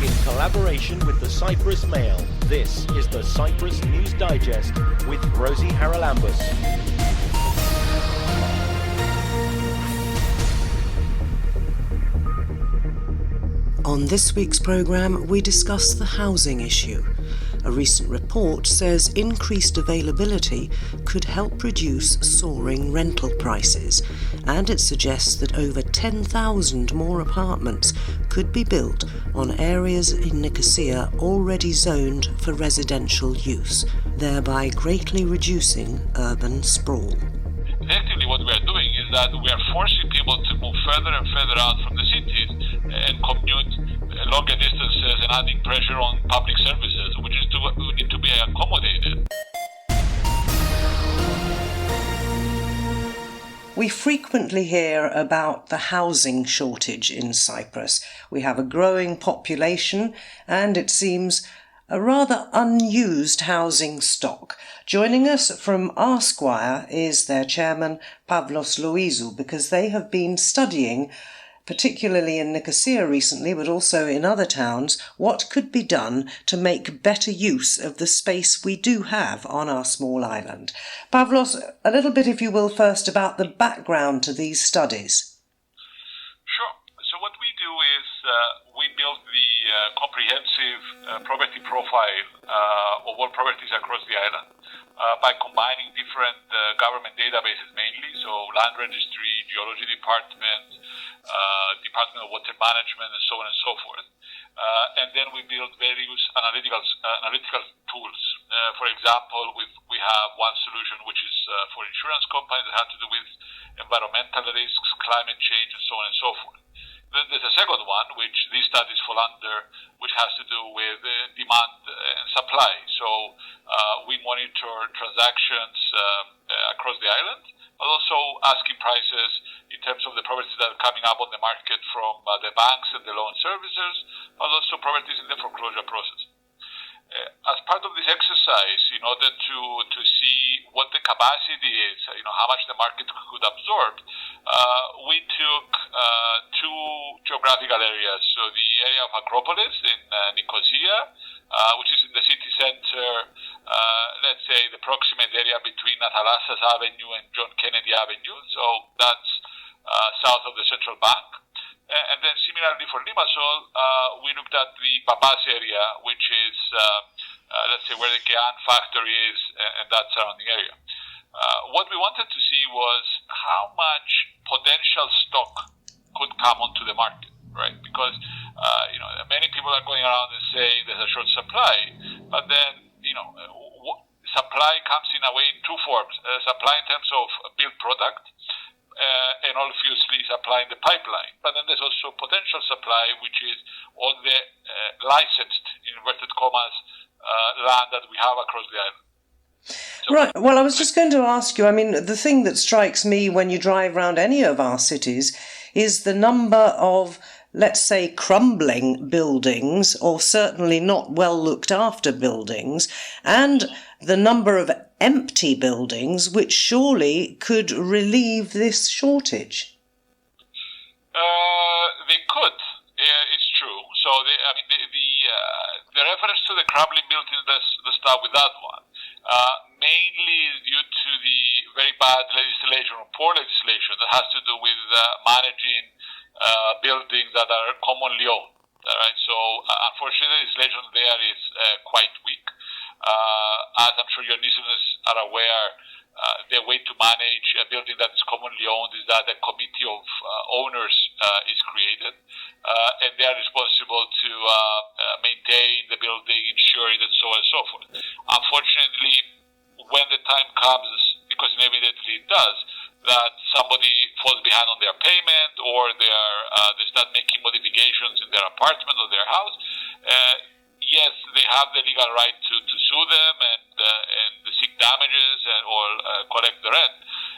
in collaboration with the Cyprus Mail. This is the Cyprus News Digest with Rosie Haralambous. On this week's programme, we discuss the housing issue. A recent report says increased availability could help reduce soaring rental prices, and it suggests that over 10,000 more apartments could be built on areas in Nicosia already zoned for residential use, thereby greatly reducing urban sprawl. Effectively, what we are doing is that we are forcing people to move further and further out from the cities and commute longer distances and adding pressure on public services, which need to be accommodated. We frequently hear about the housing shortage in Cyprus. We have a growing population and, it seems, a rather unused housing stock. Joining us from R Squire is their chairman, Pavlos Louizou, because they have been studying, particularly in Nicosia recently, but also in other towns, what could be done to make better use of the space we do have on our small island. Pavlos, a little bit, if you will, first about the background to these studies. Sure. So what we do is we build the comprehensive property profile of all properties across the island by combining different government databases mainly, so land registry, geology department, Department of Water Management, and so on and so forth. And then we build various analytical tools. For example, we have one solution which is for insurance companies that have to do with environmental risks, climate change, and so on and so forth. Then there's a second one, which these studies fall under, which has to do with demand and supply. So we monitor transactions across the island, but also asking prices in terms of the properties that are coming up on the market from the banks and the loan servicers, but also properties in the foreclosure process. As part of this exercise, in order to see what the capacity is, how much the market could absorb, we took two geographical areas. So the area of Acropolis in Nicosia, which is in the city center, let's say the proximate area between Athalassa's Avenue and John Kennedy Avenue. So that's south of the central bank. And then similarly for Limassol, we looked at the Babas area, which is, let's say, where the Kean factory is and that surrounding area. What we wanted to see was how much potential stock could come onto the market, right? Because, many people are going around and saying there's a short supply, but then, supply comes in a way in two forms. Supply in terms of built product, and obviously supply in the pipeline. But then there's also potential supply, which is all the licensed, in inverted commas, land that we have across the island. So right. Well, I was just going to ask you, the thing that strikes me when you drive around any of our cities is the number of, let's say, crumbling buildings, or certainly not well looked after buildings, and the number of empty buildings, which surely could relieve this shortage. They could. It's true. So the reference to the crumbling buildings, let's start with that one. Mainly due to the very bad legislation or poor legislation that has to do with managing buildings that are commonly owned. Right? So unfortunately, the legislation there is quite weak. As I'm sure your listeners are aware, the way to manage a building that is commonly owned is that a committee of owners is created, and they are responsible to maintain the building, insure it, and so on and so forth. Unfortunately, when the time comes, because inevitably it does, that somebody falls behind on their payment, or they start making modifications in their apartment or their house, yes, they have the legal right to sue them and seek damages or collect the rent,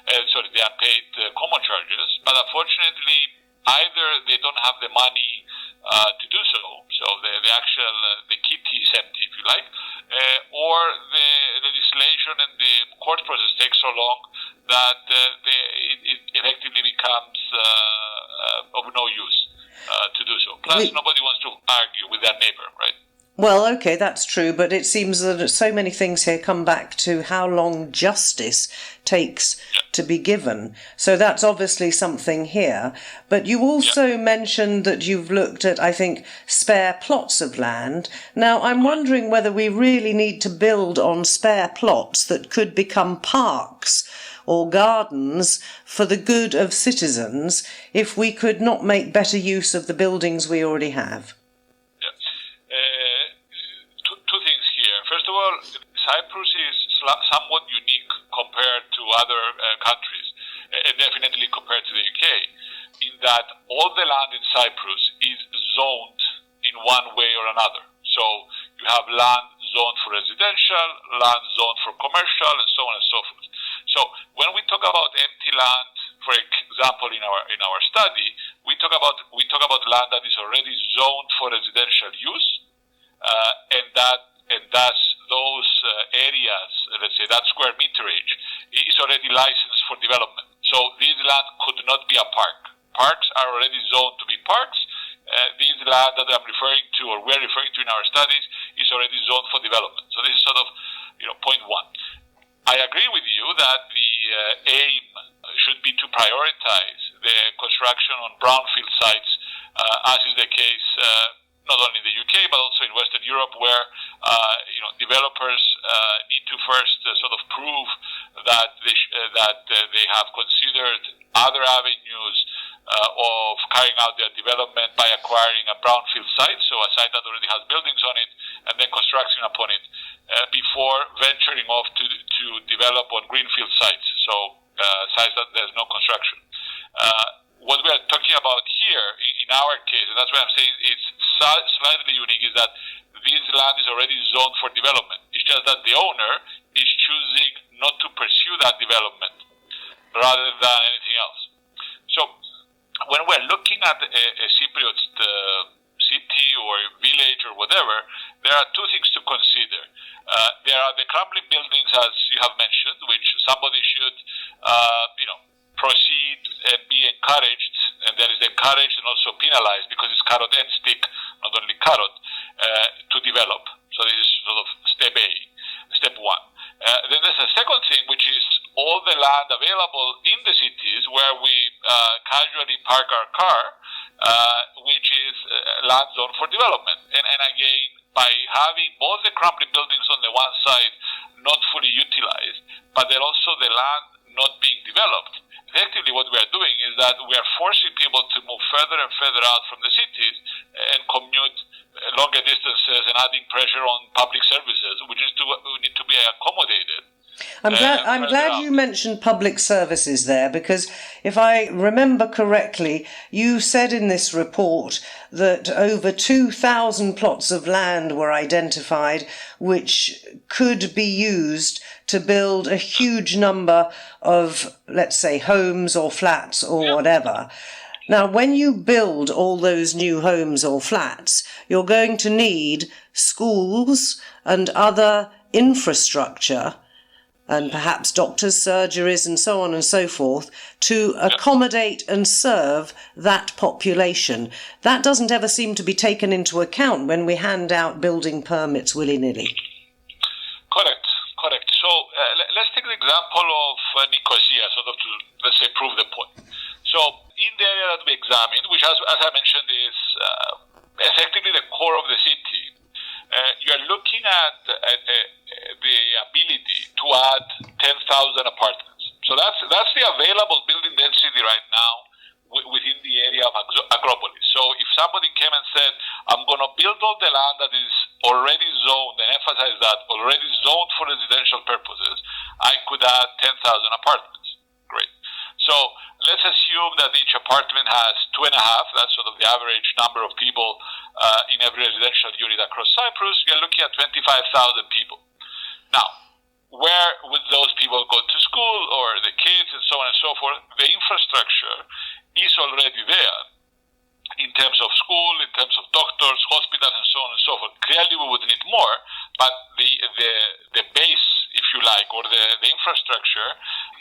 the unpaid common charges. But unfortunately, either they don't have the money to do so, so the kitty is empty, if you like, or the legislation and the court process takes so long that it effectively becomes of no use to do so. Plus, nobody wants to argue with the their neighbor, right? Well, okay, that's true, but it seems that so many things here come back to how long justice takes to be given. So that's obviously something here. But you also mentioned that you've looked at, I think, spare plots of land. Now, I'm wondering whether we really need to build on spare plots that could become parks or gardens for the good of citizens if we could not make better use of the buildings we already have. Two things here. First of all, Cyprus is somewhat unique compared to other countries, and definitely compared to the UK, in that all the land in Cyprus is zoned in one way or another. So you have land zoned for residential, land zoned for commercial, and so on and so forth. So when we talk about empty land, for example, in our study, we talk about land that is already zoned for residential use. And thus those areas, let's say that square meterage, is already licensed for development. So this land could not be a park. Parks are already zoned to be parks. This land that I'm referring to, or we're referring to in our studies, is already zoned for development. So this is sort of, point one. I agree with you that the aim should be to prioritize the construction on brownfield sites, as is the case not only in the UK but also in Western Europe, where developers need to first sort of prove that they have considered other avenues of carrying out their development by acquiring a brownfield site, so a site that already has buildings on it, and then constructing upon it before venturing off to develop on greenfield sites, so sites that there's no construction. What we are talking about here, in our case, and that's why I'm saying it's slightly unique, is that this land is already zoned for development. It's just that the owner is choosing not to pursue that development rather than anything else. So when we're looking at a Cypriot city or village or whatever, there are two things to consider. There are the crumbling buildings, as you have mentioned, which somebody should, proceed and be encouraged, and there is encouraged and also penalized, because it's carrot and stick, not only carrot, to develop. So this is sort of step A, step one. Then there's a second thing, which is all the land available in the cities where we casually park our car, which is land zone for development. And again, by having both the crumbling buildings on the one side not fully utilized, but then also the land not being developed, effectively what we are doing is that we are forcing people to move further and further out from the cities and commute longer distances and adding pressure on public services, which need to be accommodated. I'm glad you mentioned public services there, because if I remember correctly, you said in this report that over 2,000 plots of land were identified which could be used to build a huge number of, let's say, homes or flats or whatever. Now, when you build all those new homes or flats, you're going to need schools and other infrastructure, and perhaps doctors' surgeries and so on and so forth, to accommodate and serve that population. That doesn't ever seem to be taken into account when we hand out building permits willy-nilly. Correct. So let's take the example of Nicosia, sort of to, let's say, prove the point. So in the area that we examined, which as I mentioned is effectively the core of the city, you are looking at the ability to add 10,000 apartments. So that's the available building density right now within the area of Acropolis. So if somebody came and said, I'm going to build all the land that is already zoned, and emphasize that, already zoned for residential purposes, I could add 10,000 apartments. Great. So let's assume that each apartment has 2.5, that's sort of the average number of people in every residential unit across Cyprus. You're looking at 25,000 people. Now, where would those people go to school, or the kids, and so on and so forth? The infrastructure is already there in terms of school, in terms of doctors, hospitals, and so on and so forth. Clearly, we would need more, but the base, if you like, or the infrastructure,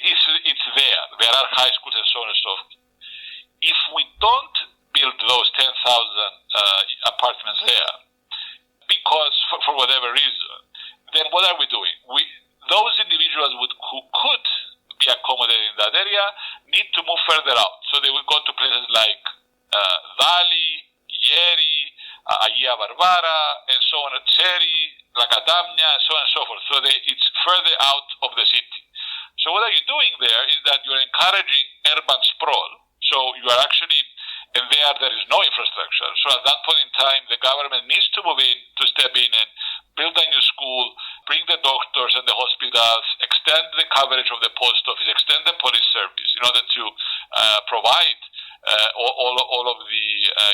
it's there. There are high schools and so on and so forth. If we don't build those 10,000 apartments there, because for whatever reason, then what are we doing? Those individuals who could be accommodated in that area need to move further out. So they will go to places like Valley, Ieri, Agia Barbara, and so on, Seri, Lacadamnia, and so on and so forth. So it's further out of the city. So what are you doing there is that you're encouraging urban sprawl. So you are actually, and there is no infrastructure. So at that point in time, the government needs to move in, to step in and build a new school, bring the doctors and the hospitals, extend the coverage of the post office, extend the police service in order to provide all of the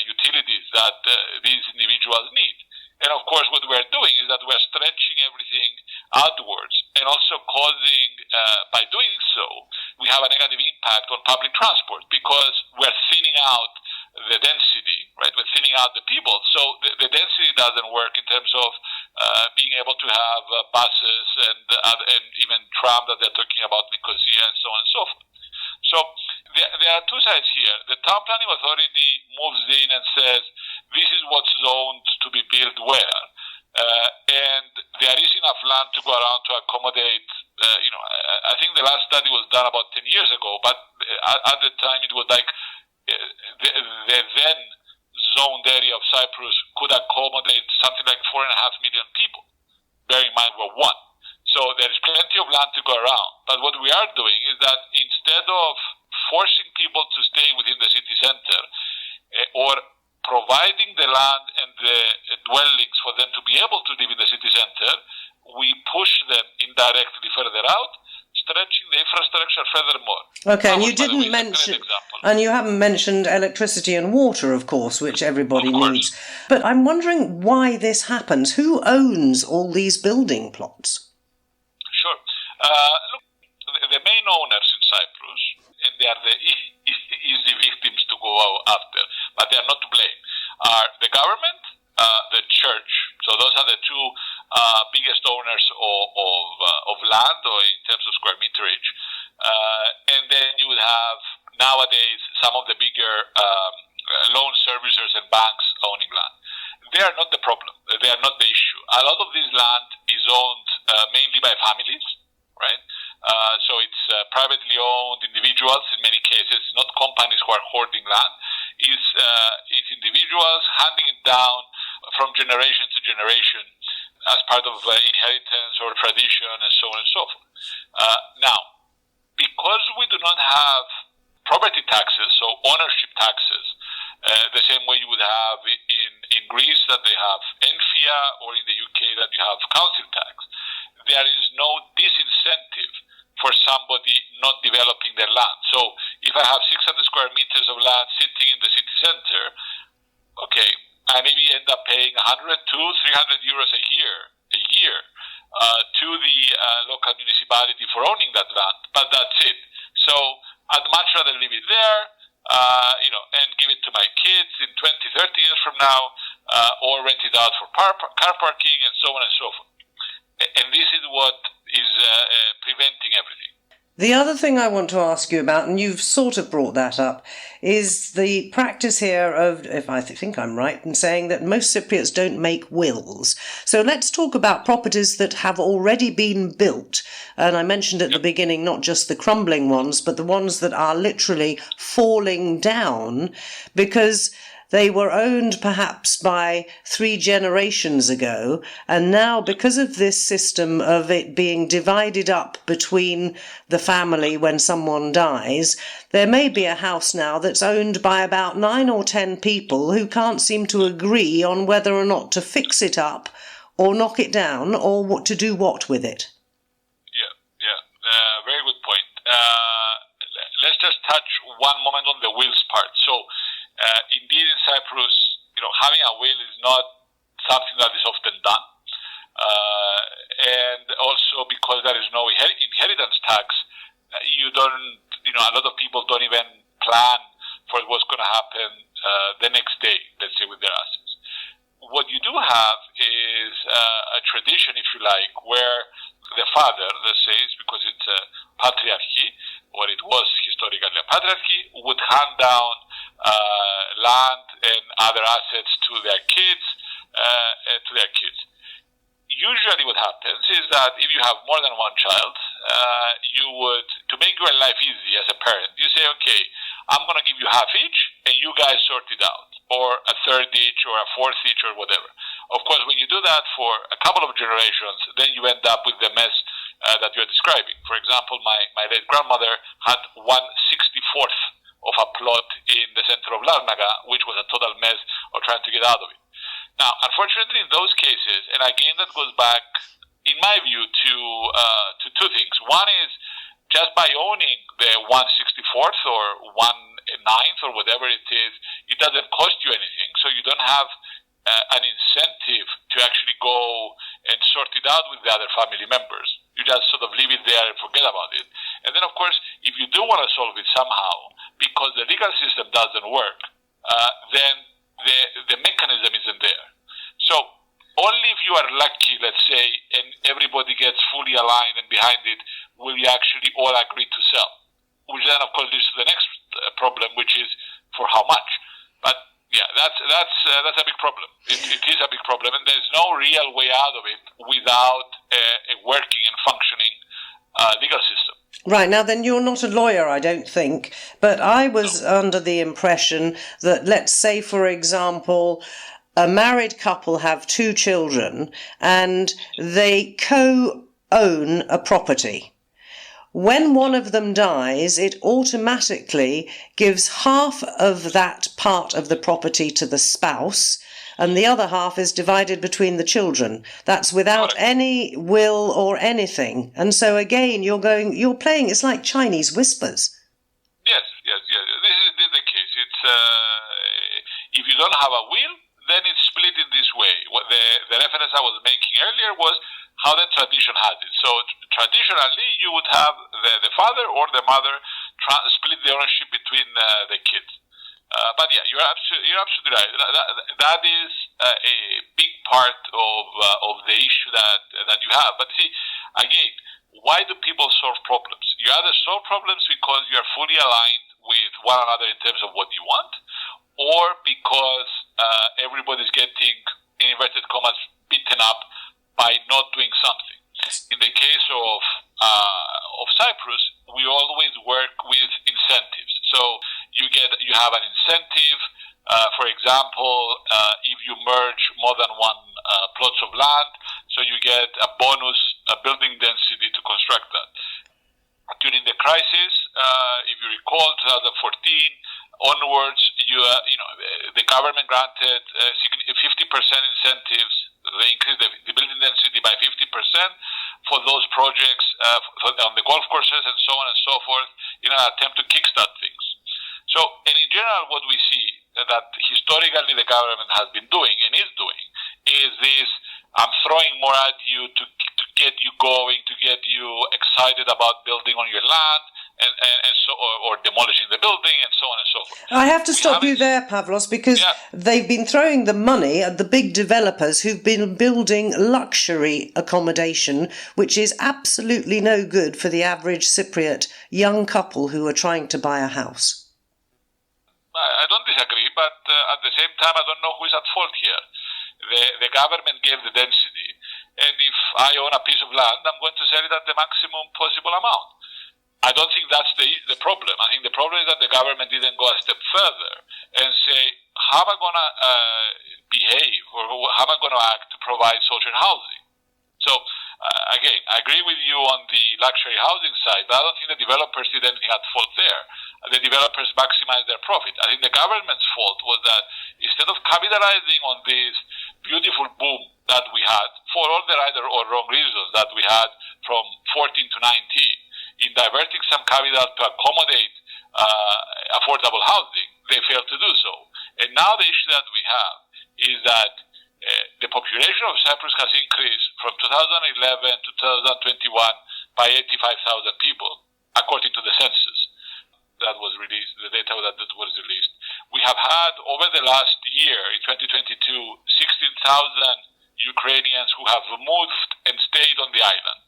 utilities that these individuals need. And of course, what we're doing is that we're stretching everything outwards and also causing, by doing so, we have a negative impact on public transport because we're thinning out the density, right? We're thinning out the people. So the density doesn't work in terms of being able to have buses and even tram that they're talking about, Nicosia, and so on and so forth. So there are two sides here. The town planning authority moves in and says, this is what's zoned to be built where. And there is enough land to go around to accommodate, I think the last study was done about 10 years ago, but at the time it was like the then zoned area of Cyprus could accommodate something like 4.5 million people. Bear in mind we're one. So there is plenty of land to go around. But what we are doing is that instead of forcing people to stay within the city center or providing the land and the dwellings for them to be able to live in the city center, we push them indirectly further out, stretching the infrastructure furthermore. Okay, and you didn't mention, and you haven't mentioned electricity and water, of course, which everybody needs. But I'm wondering why this happens. Who owns all these building plots? Sure. Look, the main owners in Cyprus, and they are the easy victims to go after, but they are not to blame, are the government, the church. So those are the two biggest owners of land, or in terms of square meterage. And then you would have nowadays some of the bigger loan servicers and banks owning land. They are not the problem. They are not the issue. A lot of this land is owned mainly by families, right? So it's privately owned individuals in many cases, not companies who are hoarding land. It's individuals handing it down from generation to generation as part of inheritance or tradition and so on and so forth. Now, because we do not have property taxes, so ownership taxes, the same way you would have in Greece that they have enfia, or in the UK that you have council tax, there is no disincentive for somebody not developing their land. So if I have 600 square meters of land sitting in the city center, okay, I maybe end up paying 100, 200, 300 euros a year to the local municipality for owning that land, but that's it. So I'd much rather leave it there, and give it to my kids in 20, 30 years from now, or rent it out for car parking and so on and so forth. And this is what is preventing everything. The other thing I want to ask you about, and you've sort of brought that up, is the practice here of, if I think I'm right in saying that most Cypriots don't make wills. So let's talk about properties that have already been built. And I mentioned at the beginning, not just the crumbling ones, but the ones that are literally falling down because they were owned perhaps by 3 generations ago, and now because of this system of it being divided up between the family when someone dies, there may be a house now that's owned by about 9 or 10 people who can't seem to agree on whether or not to fix it up or knock it down or what to do what with it. Very good point. Let's just touch one moment on the wills part. So indeed, in Cyprus, having a will is not something that is often done. And also because there is no inheritance tax, you don't, a lot of people don't even plan for what's going to happen the next day, let's say, with their assets. What you do have is a tradition, if you like, where the father, let's say, because it's a patriarchy, or it was historically a patriarchy, would hand down land and other assets to their kids, usually what happens is that if you have more than one child, you would, to make your life easy as a parent, you say, okay, I'm going to give you half each, and you guys sort it out, or a third each, or a fourth each, or whatever. Of course, when you do that for a couple of generations, then you end up with the mess that you're describing. For example, my late grandmother had 1/64th of a plot in the center of Larnaca, which was a total mess of trying to get out of it. Now, unfortunately, in those cases, and again, that goes back, in my view, to two things. One is just by owning the 1/64th or 1/9 or whatever it is, it doesn't cost you anything. So you don't have an incentive to actually go and sort it out with the other family members. You just sort of leave it there and forget about it. And then, of course, if you do want to solve it somehow, because the legal system doesn't work, then the mechanism isn't there. So only if you are lucky, let's say, and everybody gets fully aligned and behind it, will you actually all agree to sell. Which then, of course, leads to the next problem, which is for how much. But yeah, that's a big problem. It is a big problem, and there's no real way out of it without a working and functioning legal system. Right, now then you're not a lawyer, I don't think, but I was under the impression that, let's say, for example, a married couple have 2 children and they co-own a property. When one of them dies, it automatically gives half of that part of the property to the spouse, and the other half is divided between the children. That's without any will or anything. And so again, you're playing, it's like Chinese whispers. Yes. This is the case. It's if you don't have a will, then it's split in this way. What the reference I was making earlier was how the tradition has it. So traditionally, you would have the father or the mother split the ownership between the kids. But yeah, you're absolutely right. That is a big part of the issue that you have. But see, again, why do people solve problems? You either solve problems because you are fully aligned with one another in terms of what you want, or because everybody's getting, in inverted commas, beaten up by not doing something. In the case of Cyprus, we always work with incentives. So you have an incentive. For example, if you merge more than one plots of land, so you get a bonus building density to construct that. During the crisis, if you recall, 2014 onwards, the government granted 50% incentives. They increased the building density by 50% for those projects on the golf courses and so on and so forth in an attempt to kickstart things. So, and in general, what we see that historically the government has been doing and is doing is this: I'm throwing more at you to get you going, to get you excited about building on your land, and so, or demolishing the building, and so on and so forth. I have to stop you there, Pavlos, because they've been throwing the money at the big developers who've been building luxury accommodation, which is absolutely no good for the average Cypriot young couple who are trying to buy a house. I don't disagree, but at the same time, I don't know who is at fault here. The government gave the density, and if I own a piece of land, I'm going to sell it at the maximum possible amount. I don't think that's the problem. I think the problem is that the government didn't go a step further and say, how am I going to behave, or how am I going to act to provide social housing? So, again, I agree with you on the luxury housing side, but I don't think the developers did anything at fault there. The developers maximized their profit. I think the government's fault was that instead of capitalizing on this beautiful boom that we had, for all the right or wrong reasons that we had from 14 to 19, in diverting some capital to accommodate affordable housing, they failed to do so. And now the issue that we have is that the population of Cyprus has increased from 2011 to 2021 by 85,000 people, according to the census that was released, the data that was released. We have had, over the last year, in 2022, 16,000 Ukrainians who have moved and stayed on the island.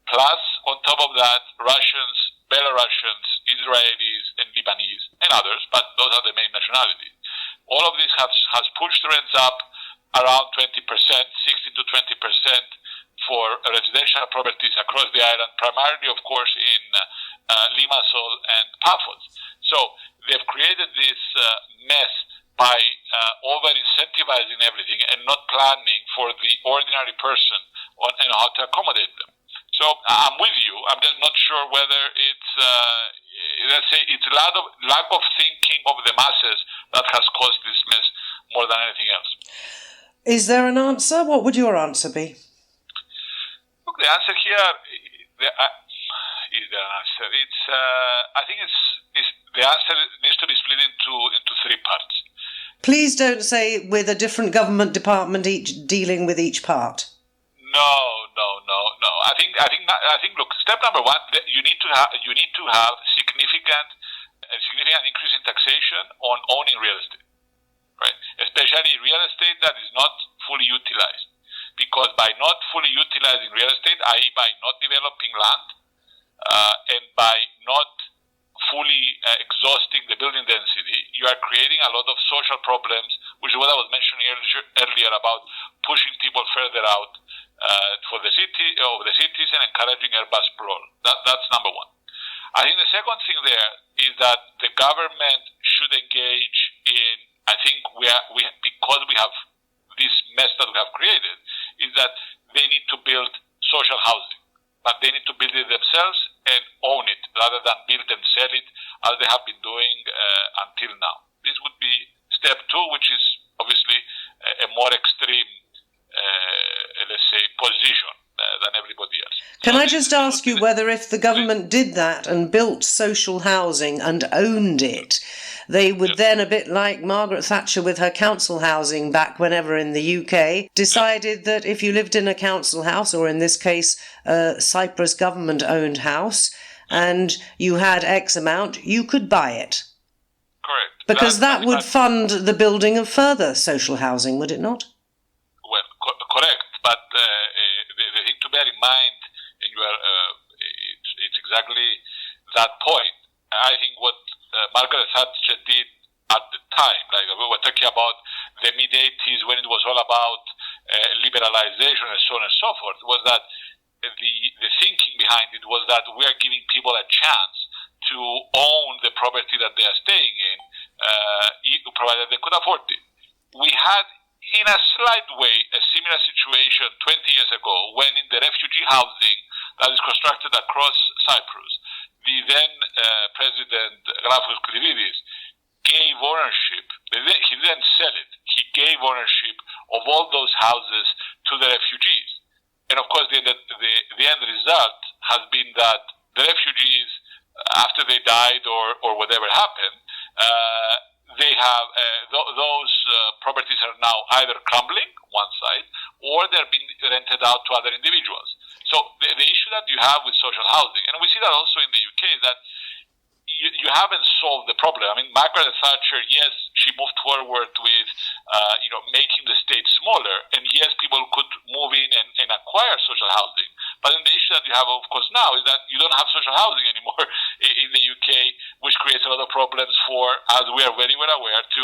Plus, on top of that, Russians, Belarusians, Israelis, and Lebanese, and others, but those are the main nationalities. All of this has pushed rents up around 20%, 16 to 20% for residential properties across the island, primarily, of course, in Limassol and Paphos. So they've created this mess by over-incentivizing everything and not planning for the ordinary person on how to accommodate them. So I'm with you. I'm just not sure whether it's, let's say, it's lack of thinking of the masses that has caused this mess more than anything else. Is there an answer? What would your answer be? Look, the answer here is there an answer. It's I think it's the answer needs to be split into three parts. Please don't say with a different government department each dealing with each part. No. I think. Look, step number one, you need to have significant increase in taxation on owning real estate, right? Especially real estate that is not fully utilized, because by not fully utilizing real estate, i.e., by not developing land, and by not fully exhausting the building density, you are creating a lot of social problems, which is what I was mentioning earlier about pushing people further out for the cities and encouraging urban sprawl. That's number one. I think the second thing there is that the government should engage in. I think because we have this mess that we have created, is that they need to build social housing, but they need to build it themselves and own it rather than build and sell it as they have been doing until now. This would be step two, which is obviously a more extreme, let's say, position than everybody else. Can I just ask you whether if the government did that and built social housing and owned it, they would then, a bit like Margaret Thatcher with her council housing back whenever in the UK, decided that if you lived in a council house, or in this case, a Cyprus government-owned house, and you had X amount, you could buy it? Correct. Because that would fund the building of further social housing, would it not? Well, correct. But the thing to bear in mind, and it's exactly that point. I think what Margaret Thatcher did at the time, like we were talking about the mid-80s when it was all about liberalization and so on and so forth, was that the thinking behind it was that we are giving people a chance to own the property that they are staying in, provided they could afford it. We had, in a slight way, a similar situation 20 years ago when in the refugee housing that is constructed across Cyprus, the then President Grafos Klididis gave ownership. He didn't sell it. He gave ownership of all those houses to the refugees. And of course, the end result has been that the refugees, after they died or whatever happened, they have those properties are now either crumbling, one side, or they're being rented out to other individuals. So the issue that you have with social housing, and we see that also in the UK, is that you haven't solved the problem. I mean, Margaret Thatcher, yes, she moved forward with making the state smaller, and yes, people could move in and acquire social housing. But then the issue that you have, of course, now is that you don't have social housing anymore in the UK, which creates a lot of problems for, as we are very well aware, to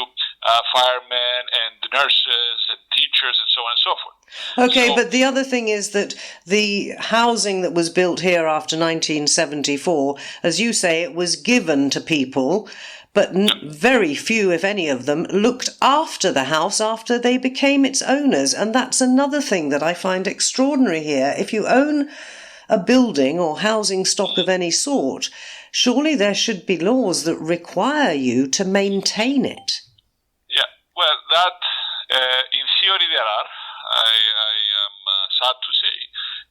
firemen and nurses and teachers and so on and so forth. Okay, but the other thing is that the housing that was built here after 1974, as you say, it was given to people, but very few, if any of them, looked after the house after they became its owners. And that's another thing that I find extraordinary here. If you own a building or housing stock of any sort, surely there should be laws that require you to maintain it. Yeah, well, that, in theory, there are. I am sad to say.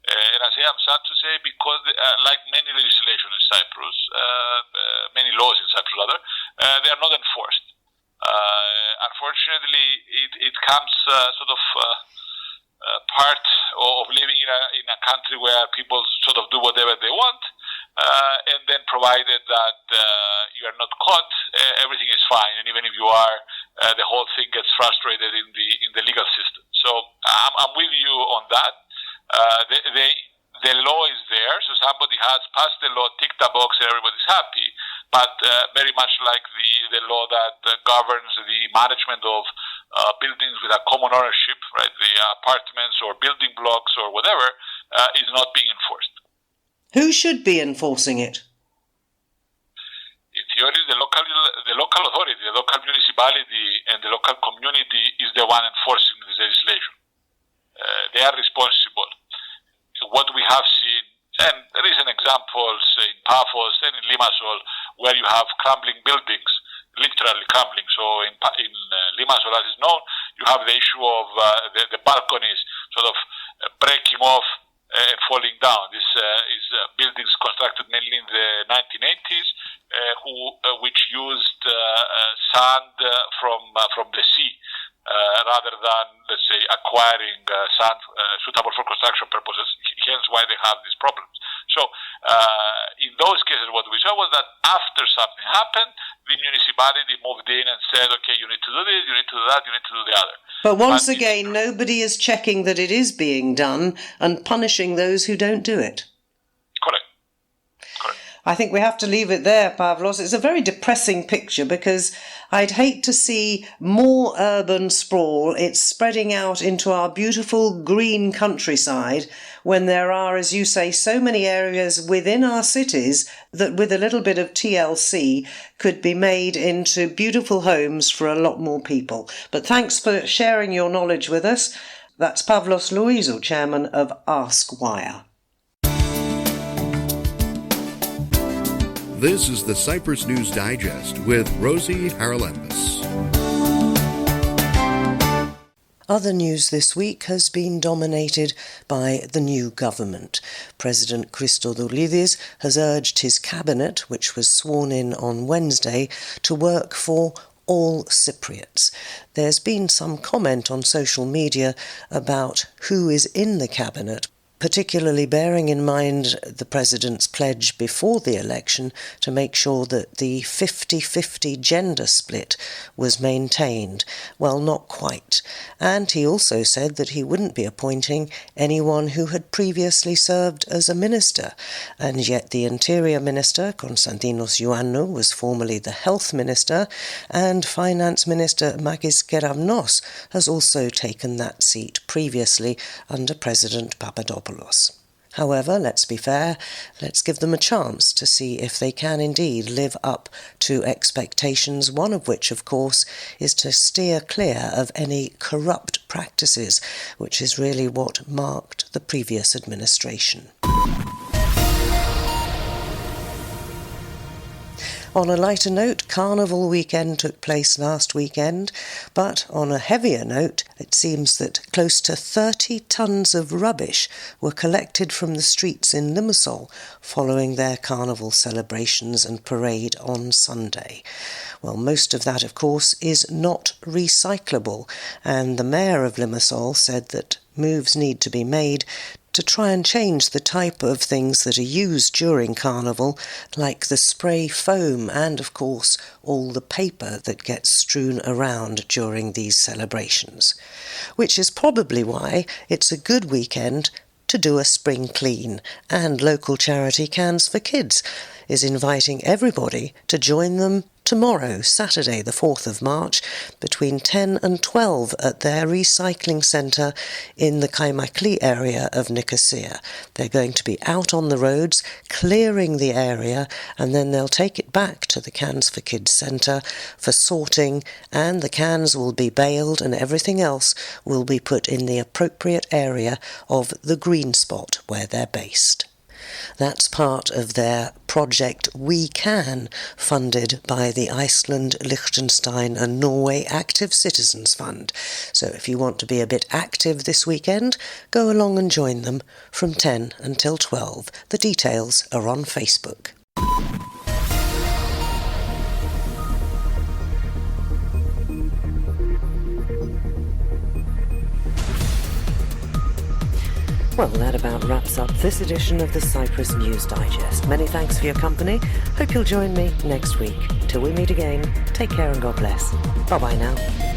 And I say I'm sad to say because, like many legislation in Cyprus, many laws in Cyprus rather, they are not enforced. Unfortunately, it comes sort of part of living in a country where people sort of do whatever they want, and then provided that you are not caught, everything is fine. And even if you are, the whole thing gets frustrated in the legal system. So I'm with you on that. The law is there, so somebody has passed the law, ticked the box, and everybody's happy. But very much like the law that governs the management of buildings with a common ownership, right? The apartments or building blocks or whatever, is not being enforced. Who should be enforcing it? In theory, the local authority, the local municipality, and the local community is the one enforcing this legislation. They are responsible. What we have seen, and recent examples in Paphos and in Limassol, where you have crumbling buildings, literally crumbling. So in Limassol, as is known, you have the issue of the balconies sort of breaking off and falling down. This is buildings constructed mainly in the 1980s, which used sand from the sea, rather than, let's say, acquiring sand suitable for construction purposes, hence why they have these problems. So in those cases, what we saw was that after something happened, the municipality moved in and said, okay, you need to do this, you need to do that, you need to do the other. But once again, nobody is checking that it is being done and punishing those who don't do it. Correct. I think we have to leave it there, Pavlos. It's a very depressing picture because I'd hate to see more urban sprawl. It's spreading out into our beautiful green countryside when there are, as you say, so many areas within our cities that with a little bit of TLC could be made into beautiful homes for a lot more people. But thanks for sharing your knowledge with us. That's Pavlos Louisou, chairman of Ask Wire. This is the Cyprus News Digest with Rosie Haralambous. Other news this week has been dominated by the new government. President Christodoulidis has urged his cabinet, which was sworn in on Wednesday, to work for all Cypriots. There's been some comment on social media about who is in the cabinet, particularly bearing in mind the President's pledge before the election to make sure that the 50-50 gender split was maintained. Well, not quite. And he also said that he wouldn't be appointing anyone who had previously served as a minister. And yet the Interior Minister, Konstantinos Ioannou, was formerly the Health Minister, and Finance Minister Makis Keramnos has also taken that seat previously under President Papadopoulos. However, let's be fair, let's give them a chance to see if they can indeed live up to expectations, one of which, of course, is to steer clear of any corrupt practices, which is really what marked the previous administration. On a lighter note, Carnival weekend took place last weekend, but on a heavier note, it seems that close to 30 tonnes of rubbish were collected from the streets in Limassol following their Carnival celebrations and parade on Sunday. Well, most of that, of course, is not recyclable, and the mayor of Limassol said that moves need to be made to try and change the type of things that are used during Carnival, like the spray foam and, of course, all the paper that gets strewn around during these celebrations. Which is probably why it's a good weekend to do a spring clean, and local charity Cans for Kids is inviting everybody to join them tomorrow, Saturday the 4th of March, between 10 and 12 at their recycling centre in the Kaimakli area of Nicosia. They're going to be out on the roads, clearing the area, and then they'll take it back to the Cans for Kids centre for sorting, and the cans will be baled and everything else will be put in the appropriate area of the green spot where they're based. That's part of their project We Can, funded by the Iceland, Liechtenstein and Norway Active Citizens Fund. So if you want to be a bit active this weekend, go along and join them from 10 until 12. The details are on Facebook. Well, that about wraps up this edition of the Cyprus News Digest. Many thanks for your company. Hope you'll join me next week. Till we meet again, take care and God bless. Bye-bye now.